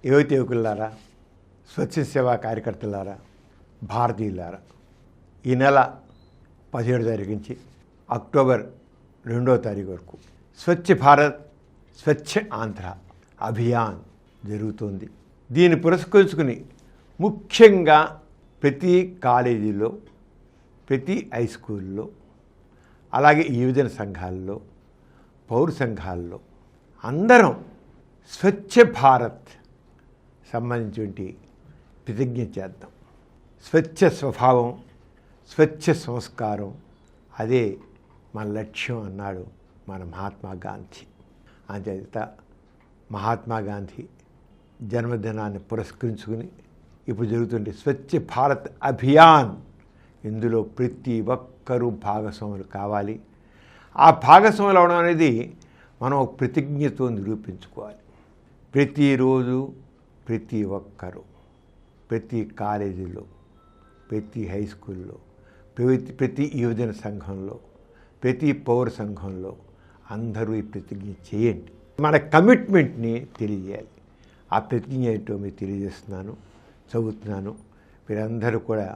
యువతి యువకులారా, స్వచ్ఛ సేవా కార్యకర్తలారా, భారతీయులారా, ఈ నెల 17వ తారీఖు నుంచి అక్టోబర్ 2వ తారీఖు వరకు స్వచ్ఛ భారత్ స్వచ్ఛ ఆంధ్ర అభియాన్ జరుగుతుంది. దీన్ని పురస్కరించుకుని ముఖ్యంగా ప్రతి కాలేజీలో, ప్రతి హై స్కూల్లో, అలాగే యువజన సంఘాల్లో, పౌర సంఘాల్లో అందరం స్వచ్ఛ భారత్ సంబంధించి ప్రతిజ్ఞ చేద్దాం. స్వచ్ఛ స్వభావం, స్వచ్ఛ సంస్కారం, అదే మన లక్ష్యం అన్నాడు మన మహాత్మా గాంధీ. అంచేత మహాత్మా గాంధీ జన్మదినాన్ని పురస్కరించుకుని ఇప్పుడు జరుగుతుండే స్వచ్ఛ భారత్ అభియాన్, ఇందులో ప్రతి ఒక్కరూ భాగస్వాములు కావాలి. ఆ భాగస్వాములు అవడం అనేది మనం ప్రతిజ్ఞతో నిరూపించుకోవాలి. ప్రతిరోజు ప్రతి ఒక్కరూ, ప్రతి కాలేజీలో, ప్రతి హై స్కూల్లో, ప్రతి యువజన సంఘంలో, ప్రతి పౌర సంఘంలో అందరూ ఈ ప్రతిజ్ఞ చేయండి. మన కమిట్మెంట్ని తెలియజేయాలి. ఆ ప్రతిజ్ఞ ఏంటో మీకు తెలియజేస్తున్నాను, చదువుతున్నాను. మీరందరూ కూడా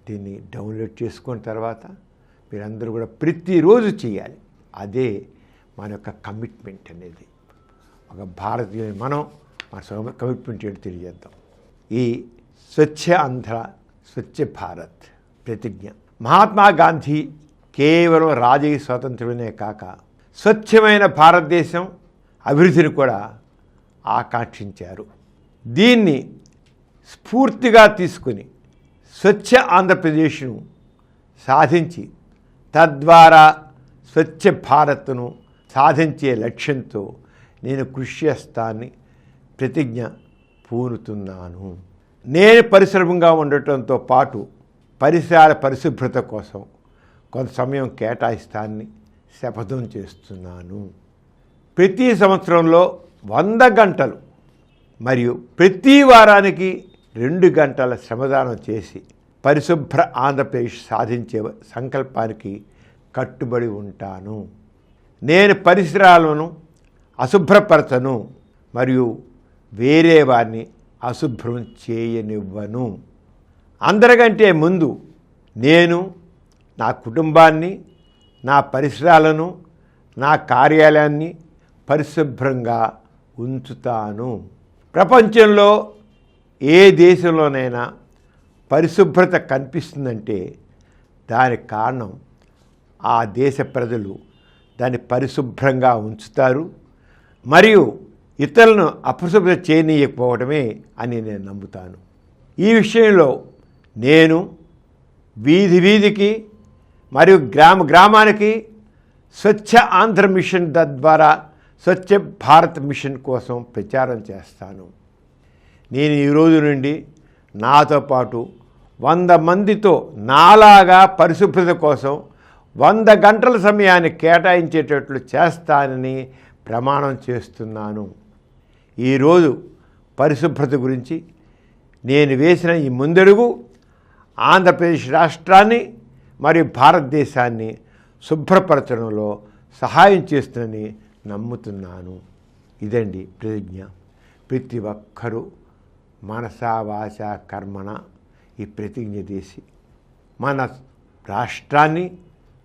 దీన్ని డౌన్లోడ్ చేసుకున్న తర్వాత మీరందరూ కూడా ప్రతిరోజు చేయాలి. అదే మన యొక్క కమిట్మెంట్ అనేది. ఒక భారతీయ మన కమిట్మెంట్ ఏంటో తెలియజేద్దాం. ఈ స్వచ్ఛ ఆంధ్ర స్వచ్ఛ భారత్ ప్రతిజ్ఞ మహాత్మా గాంధీ కేవలం రాజకీయ స్వాతంత్రమే కాక స్వచ్ఛమైన భారతదేశం అభివృద్ధిని కూడా ఆకాంక్షించారు. దీన్ని స్ఫూర్తిగా తీసుకుని స్వచ్ఛ ఆంధ్రప్రదేశ్ను సాధించి తద్వారా స్వచ్ఛ భారత్ను సాధించే లక్ష్యంతో నేను కృషి చేస్తానని ప్రతిజ్ఞ పూనుతున్నాను. నేను పరిశ్రమంగా ఉండటంతో పాటు పరిసరాల పరిశుభ్రత కోసం కొంత సమయం కేటాయిస్తానని శపథం చేస్తున్నాను. ప్రతి సంవత్సరంలో 100 గంటలు మరియు ప్రతి వారానికి 2 గంటల శ్రమదానం చేసి పరిశుభ్ర ఆంధ్రప్రదేశ్ సాధించే సంకల్పానికి కట్టుబడి ఉంటాను. నేను పరిసరాలను అశుభ్రపరచను మరియు వేరే వారిని అశుభ్రం చేయనివ్వను. అందరికంటే ముందు నేను నా కుటుంబాన్ని, నా పరిసరాలను, నా కార్యాలయాన్ని పరిశుభ్రంగా ఉంచుతాను. ప్రపంచంలో ఏ దేశంలోనైనా పరిశుభ్రత కనిపిస్తుందంటే దానికి కారణం ఆ దేశ ప్రజలు దాన్ని పరిశుభ్రంగా ఉంచుతారు మరియు ఇతరులను అపరిశుభ్రత చేయనీయకపోవడమే అని నేను నమ్ముతాను. ఈ విషయంలో నేను వీధి వీధికి మరియు గ్రామానికి స్వచ్ఛ ఆంధ్ర మిషన్ తద్వారా స్వచ్ఛ భారత్ మిషన్ కోసం ప్రచారం చేస్తాను. నేను ఈరోజు నుండి నాతో పాటు 100 మందితో నాలాగా పరిశుభ్రత కోసం 100 గంటల సమయాన్ని కేటాయించేటట్లు చేస్తానని ప్రమాణం చేస్తున్నాను. ఈరోజు పరిశుభ్రత గురించి నేను వేసిన ఈ ముందడుగు ఆంధ్రప్రదేశ్ రాష్ట్రాన్ని మరియు భారతదేశాన్ని శుభ్రపరచడంలో సహాయం చేస్తుందని నమ్ముతున్నాను. ఇదండి ప్రతిజ్ఞ. ప్రతి ఒక్కరూ మనసా వాచ కర్మణ ఈ ప్రతిజ్ఞ చేసి మన రాష్ట్రాన్ని,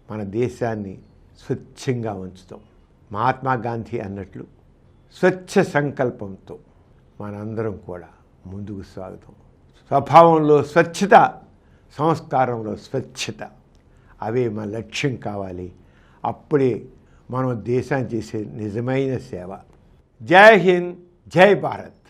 మన దేశాన్ని స్వచ్ఛంగా ఉంచుతాం. మహాత్మా గాంధీ అన్నట్లు స్వచ్ఛ సంకల్పంతో మనందరం కూడా ముందుకు సాగుతాం. స్వభావంలో స్వచ్ఛత, సంస్కారంలో స్వచ్ఛత, అవే మన లక్ష్యం కావాలి. అప్పుడే మనం దేశాన్ని చేసే నిజమైన సేవ. జై హింద్, జై భారత్.